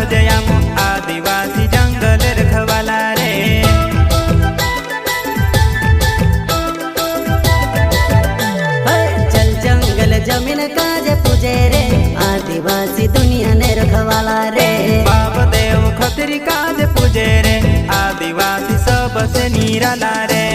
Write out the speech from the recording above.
सहजयामो आदिवासी जंगल रखवाला रे। चल जंगल जमीन काजे पूजे रे आदिवासी दुनिया ने रखवाला रे। बाप देव खतरी काज पूजे रे आदिवासी सबसे निराला रे।